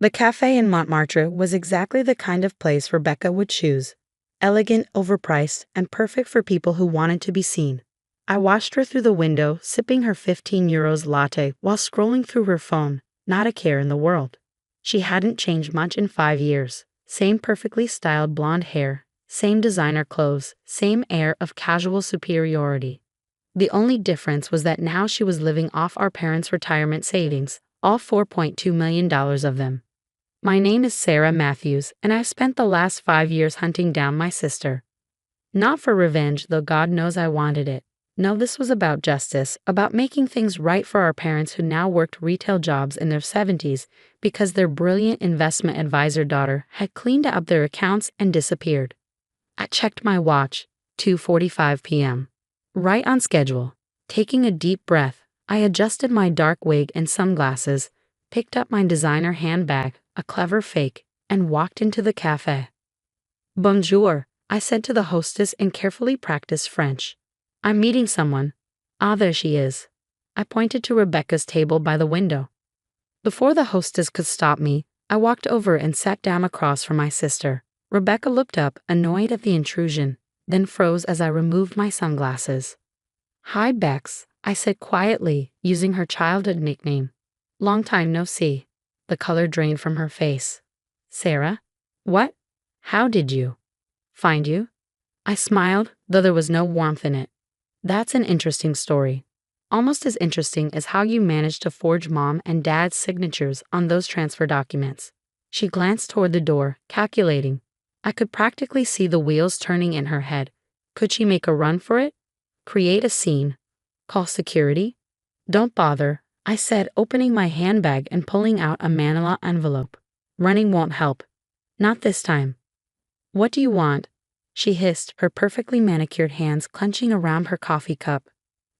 The cafe in Montmartre was exactly the kind of place Rebecca would choose. Elegant, overpriced, and perfect for people who wanted to be seen. I watched her through the window, sipping her 15 euros latte while scrolling through her phone, not a care in the world. She hadn't changed much in 5 years. Same perfectly styled blonde hair, same designer clothes, same air of casual superiority. The only difference was that now she was living off our parents' retirement savings, all $4.2 million of them. My name is Sarah Matthews, and I've spent the last 5 years hunting down my sister. Not for revenge, though God knows I wanted it. No, this was about justice, about making things right for our parents who now worked retail jobs in their 70s because their brilliant investment advisor daughter had cleaned up their accounts and disappeared. I checked my watch, 2:45 p.m. Right on schedule. Taking a deep breath, I adjusted my dark wig and sunglasses, picked up my designer handbag, a clever fake, and walked into the cafe. Bonjour, I said to the hostess in carefully practiced French. I'm meeting someone. Ah, there she is. I pointed to Rebecca's table by the window. Before the hostess could stop me, I walked over and sat down across from my sister. Rebecca looked up, annoyed at the intrusion, then froze as I removed my sunglasses. Hi, Bex, I said quietly, using her childhood nickname. Long time no see. The color drained from her face. Sarah? What? How did you find you? I smiled, though there was no warmth in it. That's an interesting story. Almost as interesting as how you managed to forge Mom and Dad's signatures on those transfer documents. She glanced toward the door, calculating. I could practically see the wheels turning in her head. Could she make a run for it? Create a scene? Call security? Don't bother, I said, opening my handbag and pulling out a manila envelope. Running won't help. Not this time. What do you want? She hissed, her perfectly manicured hands clenching around her coffee cup.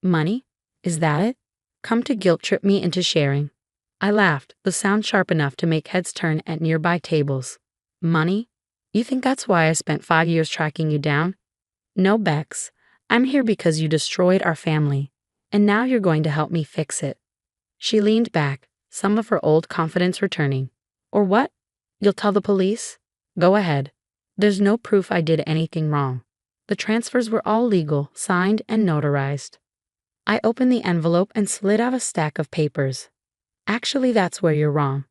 Money? Is that it? Come to guilt-trip me into sharing. I laughed, the sound sharp enough to make heads turn at nearby tables. Money? You think that's why I spent 5 years tracking you down? No, Bex. I'm here because you destroyed our family, and now you're going to help me fix it. She leaned back, some of her old confidence returning. Or what? You'll tell the police? Go ahead. There's no proof I did anything wrong. The transfers were all legal, signed and notarized. I opened the envelope and slid out a stack of papers. Actually, that's where you're wrong.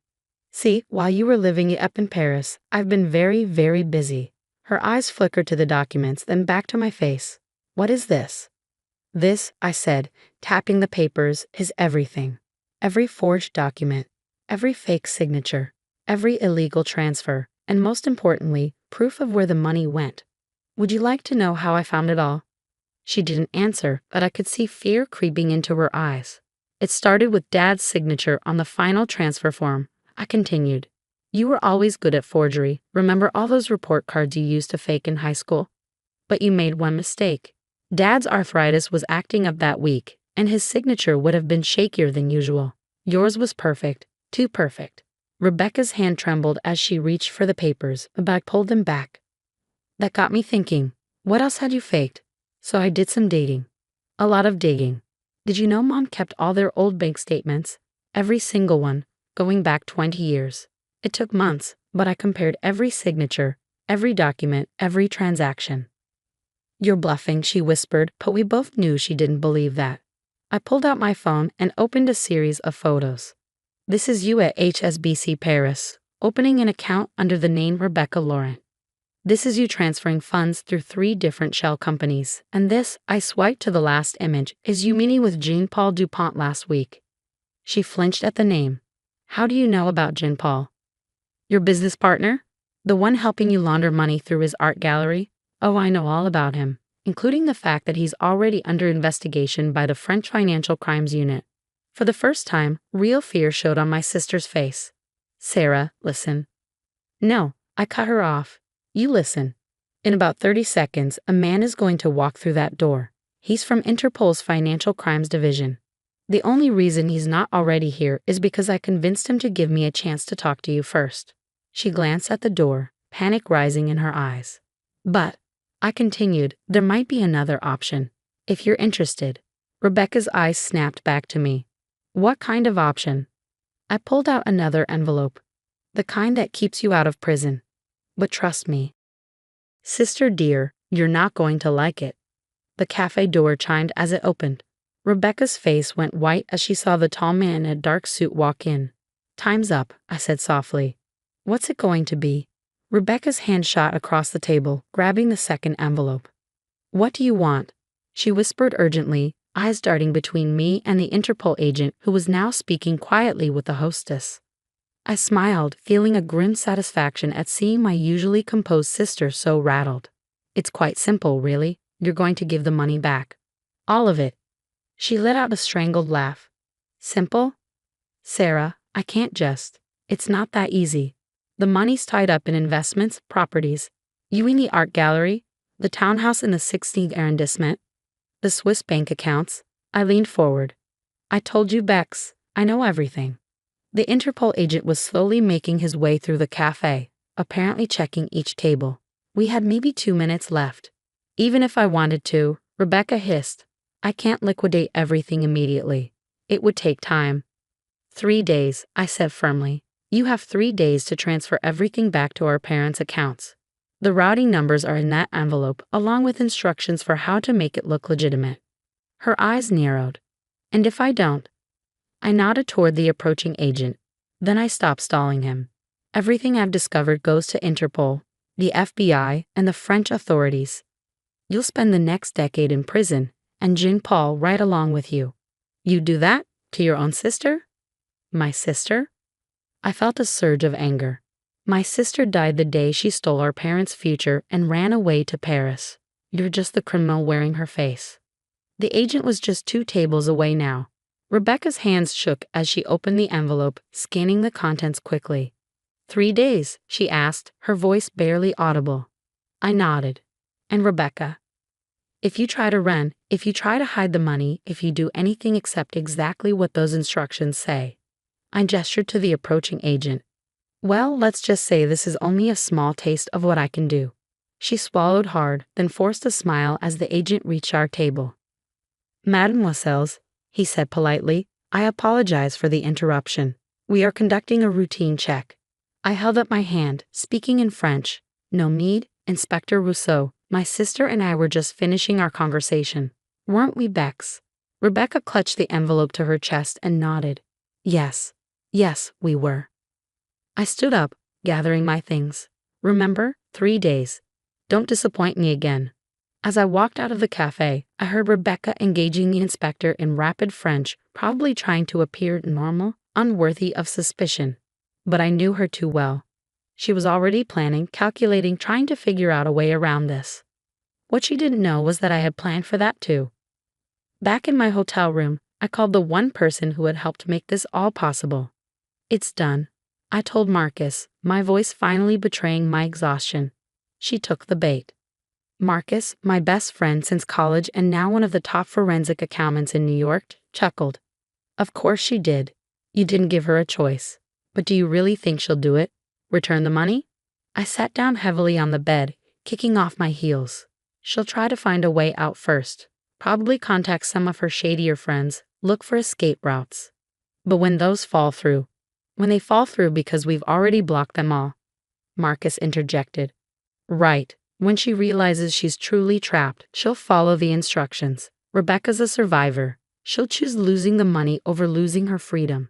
See, while you were living it up in Paris, I've been very, very busy. Her eyes flickered to the documents, then back to my face. What is this? This, I said, tapping the papers, is everything. Every forged document, every fake signature, every illegal transfer, and most importantly, proof of where the money went. Would you like to know how I found it all? She didn't answer, but I could see fear creeping into her eyes. It started with Dad's signature on the final transfer form. I continued. You were always good at forgery. Remember all those report cards you used to fake in high school? But you made one mistake. Dad's arthritis was acting up that week, and his signature would have been shakier than usual. Yours was perfect, too perfect. Rebecca's hand trembled as she reached for the papers, but I pulled them back. That got me thinking, what else had you faked? So I did some digging. A lot of digging. Did you know Mom kept all their old bank statements? Every single one, going back 20 years. It took months, but I compared every signature, every document, every transaction. You're bluffing, she whispered, but we both knew she didn't believe that. I pulled out my phone and opened a series of photos. This is you at HSBC Paris, opening an account under the name Rebecca Laurent. This is you transferring funds through 3 different shell companies. And this, I swiped to the last image, is you meeting with Jean-Paul Dupont last week. She flinched at the name. How do you know about Jean-Paul? Your business partner? The one helping you launder money through his art gallery? Oh, I know all about him, including the fact that he's already under investigation by the French Financial Crimes Unit. For the first time, real fear showed on my sister's face. Sarah, listen. No, I cut her off. You listen. In about 30 seconds, a man is going to walk through that door. He's from Interpol's Financial Crimes Division. The only reason he's not already here is because I convinced him to give me a chance to talk to you first. She glanced at the door, panic rising in her eyes. But, I continued, there might be another option. If you're interested. Rebecca's eyes snapped back to me. What kind of option? I pulled out another envelope. The kind that keeps you out of prison. But trust me. Sister dear, you're not going to like it. The cafe door chimed as it opened. Rebecca's face went white as she saw the tall man in a dark suit walk in. Time's up, I said softly. What's it going to be? Rebecca's hand shot across the table, grabbing the second envelope. What do you want? She whispered urgently, eyes darting between me and the Interpol agent who was now speaking quietly with the hostess. I smiled, feeling a grim satisfaction at seeing my usually composed sister so rattled. It's quite simple, really. You're going to give the money back. All of it. She let out a strangled laugh. Simple? Sarah, I can't just. It's not that easy. The money's tied up in investments, properties. You in the art gallery, the townhouse in the 16th arrondissement, the Swiss bank accounts. I leaned forward. I told you, Bex, I know everything. The Interpol agent was slowly making his way through the cafe, apparently checking each table. We had maybe 2 minutes left. Even if I wanted to, Rebecca hissed, I can't liquidate everything immediately. It would take time. 3 days, I said firmly. You have 3 days to transfer everything back to our parents' accounts. The routing numbers are in that envelope, along with instructions for how to make it look legitimate. Her eyes narrowed. And if I don't? I nodded toward the approaching agent. Then I stopped stalling him. Everything I've discovered goes to Interpol, the FBI, and the French authorities. You'll spend the next decade in prison, and Jean-Paul right along with you. You do that? To your own sister? My sister? I felt a surge of anger. My sister died the day she stole our parents' future and ran away to Paris. You're just the criminal wearing her face. The agent was just 2 tables away now. Rebecca's hands shook as she opened the envelope, scanning the contents quickly. 3 days, she asked, her voice barely audible. I nodded. And Rebecca, if you try to run, if you try to hide the money, if you do anything except exactly what those instructions say. I gestured to the approaching agent. Well, let's just say this is only a small taste of what I can do. She swallowed hard, then forced a smile as the agent reached our table. Mademoiselles, he said politely, I apologize for the interruption. We are conducting a routine check. I held up my hand, speaking in French. No need, Inspector Rousseau. My sister and I were just finishing our conversation. Weren't we, Bex? Rebecca clutched the envelope to her chest and nodded. Yes, we were. I stood up, gathering my things. Remember, 3 days. Don't disappoint me again. As I walked out of the cafe, I heard Rebecca engaging the inspector in rapid French, probably trying to appear normal, unworthy of suspicion. But I knew her too well. She was already planning, calculating, trying to figure out a way around this. What she didn't know was that I had planned for that too. Back in my hotel room, I called the one person who had helped make this all possible. It's done, I told Marcus, my voice finally betraying my exhaustion. She took the bait. Marcus, my best friend since college and now one of the top forensic accountants in New York, chuckled. Of course she did. You didn't give her a choice. But do you really think she'll do it? Return the money? I sat down heavily on the bed, kicking off my heels. She'll try to find a way out first. Probably contact some of her shadier friends, look for escape routes. But when they fall through because we've already blocked them all, Marcus interjected. Right. When she realizes she's truly trapped, she'll follow the instructions. Rebecca's a survivor. She'll choose losing the money over losing her freedom.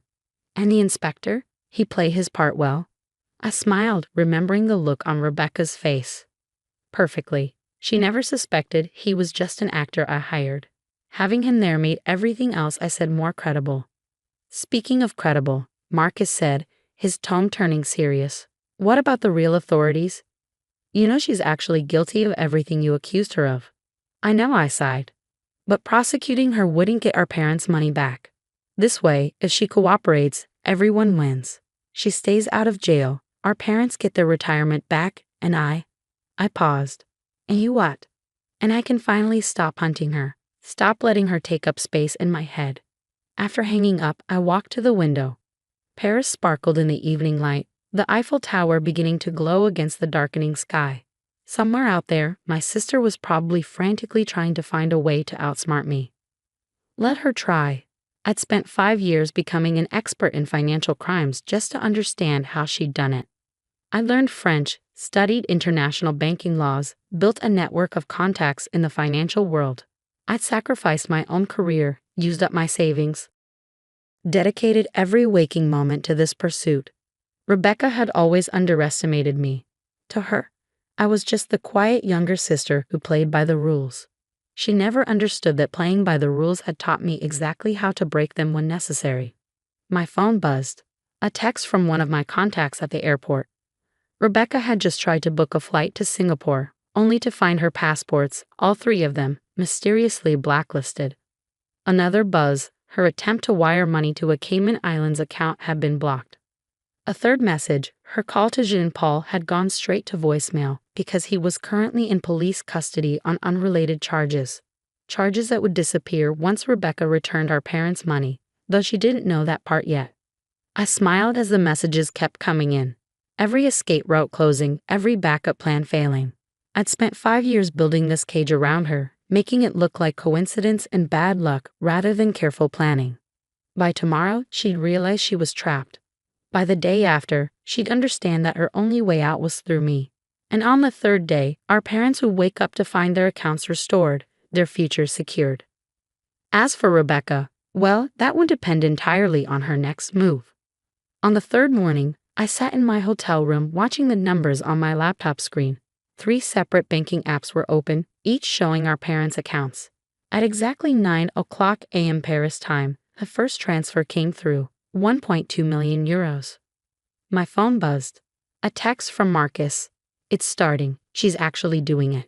And the inspector? He play his part well? I smiled, remembering the look on Rebecca's face. Perfectly. She never suspected he was just an actor I hired. Having him there made everything else I said more credible. Speaking of credible, Marcus said, his tone turning serious. What about the real authorities? You know she's actually guilty of everything you accused her of. I know, I sighed. But prosecuting her wouldn't get our parents' money back. This way, if she cooperates, everyone wins. She stays out of jail, our parents get their retirement back, and I paused. And you what? And I can finally stop hunting her, stop letting her take up space in my head. After hanging up, I walked to the window. Paris sparkled in the evening light, the Eiffel Tower beginning to glow against the darkening sky. Somewhere out there, my sister was probably frantically trying to find a way to outsmart me. Let her try. I'd spent 5 years becoming an expert in financial crimes just to understand how she'd done it. I learned French, studied international banking laws, built a network of contacts in the financial world. I'd sacrificed my own career, used up my savings, dedicated every waking moment to this pursuit. Rebecca had always underestimated me. To her, I was just the quiet younger sister who played by the rules. She never understood that playing by the rules had taught me exactly how to break them when necessary. My phone buzzed. A text from one of my contacts at the airport. Rebecca had just tried to book a flight to Singapore, only to find her passports, all three of them, mysteriously blacklisted. Another buzz, her attempt to wire money to a Cayman Islands account had been blocked. A third message, her call to Jean-Paul had gone straight to voicemail because he was currently in police custody on unrelated charges. Charges that would disappear once Rebecca returned our parents' money, though she didn't know that part yet. I smiled as the messages kept coming in. Every escape route closing, every backup plan failing. I'd spent 5 years building this cage around her, making it look like coincidence and bad luck rather than careful planning. By tomorrow, she'd realize she was trapped. By the day after, she'd understand that her only way out was through me. And on the third day, our parents would wake up to find their accounts restored, their futures secured. As for Rebecca, well, that would depend entirely on her next move. On the third morning, I sat in my hotel room watching the numbers on my laptop screen. 3 separate banking apps were open, each showing our parents' accounts. At exactly 9:00 a.m. Paris time, the first transfer came through, 1.2 million euros. My phone buzzed. A text from Marcus. It's starting. She's actually doing it.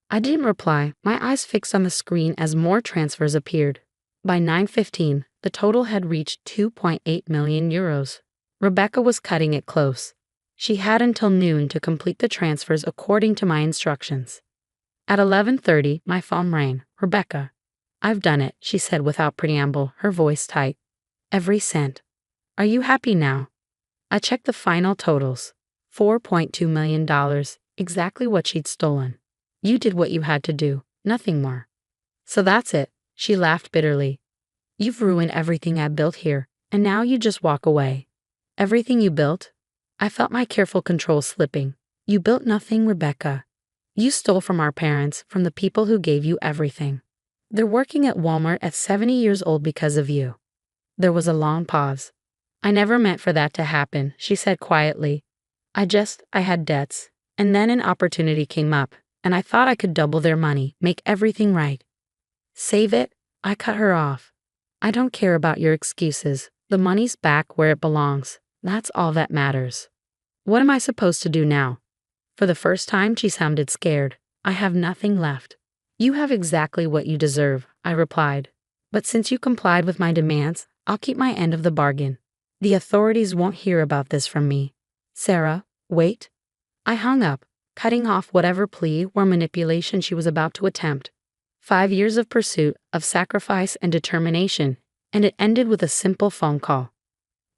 I didn't reply, my eyes fixed on the screen as more transfers appeared. By 9:15, the total had reached 2.8 million euros. Rebecca was cutting it close. She had until noon to complete the transfers according to my instructions. At 11:30, my phone rang. Rebecca. I've done it, she said without preamble, her voice tight. Every cent. Are you happy now? I checked the final totals. $4.2 million, exactly what she'd stolen. You did what you had to do, nothing more. So that's it, she laughed bitterly. You've ruined everything I built here, and now you just walk away. Everything you built? I felt my careful control slipping. You built nothing, Rebecca. You stole from our parents, from the people who gave you everything. They're working at Walmart at 70 years old because of you. There was a long pause. I never meant for that to happen, she said quietly. I had debts, and then an opportunity came up, and I thought I could double their money, make everything right. Save it? I cut her off. I don't care about your excuses. The money's back where it belongs. That's all that matters. What am I supposed to do now? For the first time, she sounded scared. I have nothing left. You have exactly what you deserve, I replied. But since you complied with my demands, I'll keep my end of the bargain. The authorities won't hear about this from me. Sarah, wait. I hung up, cutting off whatever plea or manipulation she was about to attempt. 5 years of pursuit, of sacrifice and determination, and it ended with a simple phone call.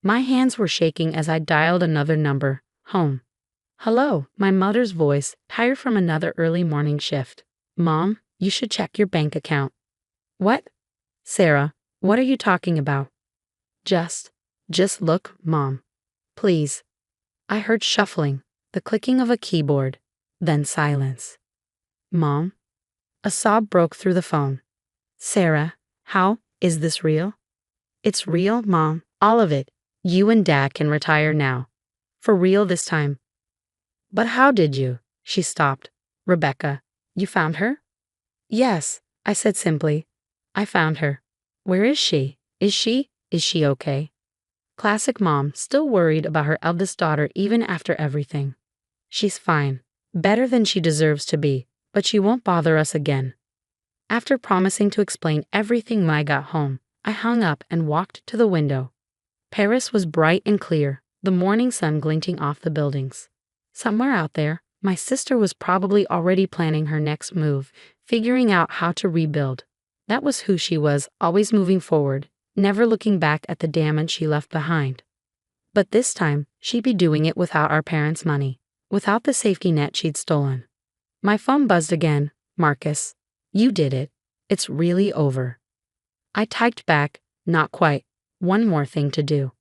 My hands were shaking as I dialed another number, home. Hello, my mother's voice, tired from another early morning shift. Mom, you should check your bank account. What? Sarah, what are you talking about? Just look, Mom. Please. I heard shuffling, the clicking of a keyboard, then silence. Mom? A sob broke through the phone. Sarah, how, is this real? It's real, Mom, all of it. You and Dad can retire now. For real this time. But how did you? She stopped. Rebecca, you found her? Yes, I said simply. I found her. Where is she? Is she okay? Classic mom, still worried about her eldest daughter even after everything. She's fine. Better than she deserves to be, but she won't bother us again. After promising to explain everything when I got home, I hung up and walked to the window. Paris was bright and clear, the morning sun glinting off the buildings. Somewhere out there, my sister was probably already planning her next move, figuring out how to rebuild. That was who she was, always moving forward, never looking back at the damage she left behind. But this time, she'd be doing it without our parents' money, without the safety net she'd stolen. My phone buzzed again. Marcus, you did it. It's really over. I typed back, Not quite. One more thing to do.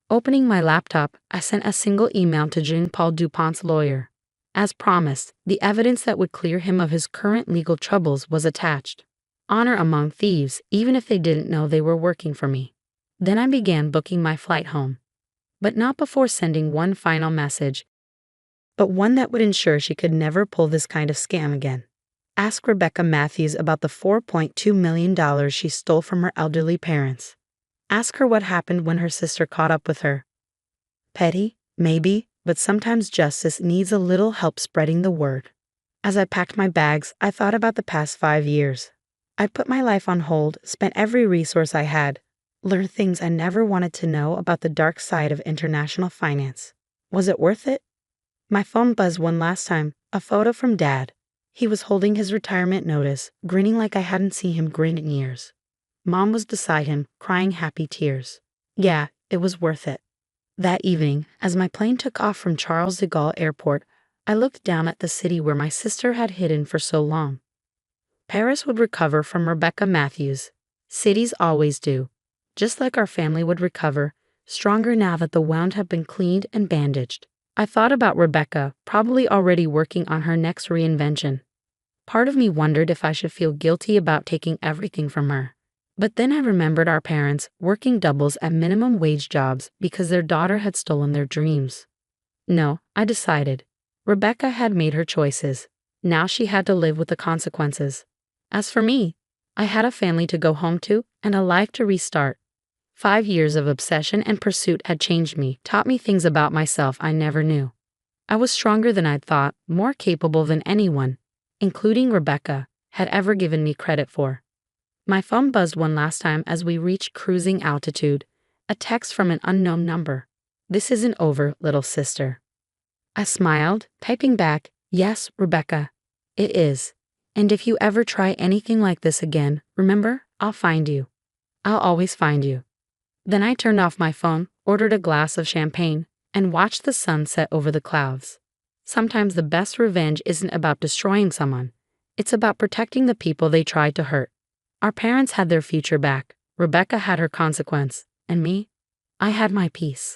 Opening my laptop, I sent a single email to Jean-Paul Dupont's lawyer. As promised, the evidence that would clear him of his current legal troubles was attached. Honor among thieves, even if they didn't know they were working for me. Then I began booking my flight home. But not before sending one final message, but one that would ensure she could never pull this kind of scam again. Ask Rebecca Matthews about the $4.2 million she stole from her elderly parents. Ask her what happened when her sister caught up with her. Petty, maybe, but sometimes justice needs a little help spreading the word. As I packed my bags, I thought about the past 5 years. I put my life on hold, spent every resource I had, learned things I never wanted to know about the dark side of international finance. Was it worth it? My phone buzzed one last time, a photo from Dad. He was holding his retirement notice, grinning like I hadn't seen him grin in years. Mom was beside him, crying happy tears. Yeah, it was worth it. That evening, as my plane took off from Charles de Gaulle Airport, I looked down at the city where my sister had hidden for so long. Paris would recover from Rebecca Matthews. Cities always do. Just like our family would recover, stronger now that the wound had been cleaned and bandaged. I thought about Rebecca, probably already working on her next reinvention. Part of me wondered if I should feel guilty about taking everything from her. But then I remembered our parents working doubles at minimum wage jobs because their daughter had stolen their dreams. No, I decided. Rebecca had made her choices. Now she had to live with the consequences. As for me, I had a family to go home to and a life to restart. 5 years of obsession and pursuit had changed me, taught me things about myself I never knew. I was stronger than I'd thought, more capable than anyone, including Rebecca, had ever given me credit for. My phone buzzed one last time as we reached cruising altitude, a text from an unknown number. "This isn't over, little sister." I smiled, typing back, "Yes, Rebecca, it is. And if you ever try anything like this again, remember, I'll find you. I'll always find you." Then I turned off my phone, ordered a glass of champagne, and watched the sun set over the clouds. Sometimes the best revenge isn't about destroying someone. It's about protecting the people they tried to hurt. Our parents had their future back. Rebecca had her consequence. And me? I had my peace.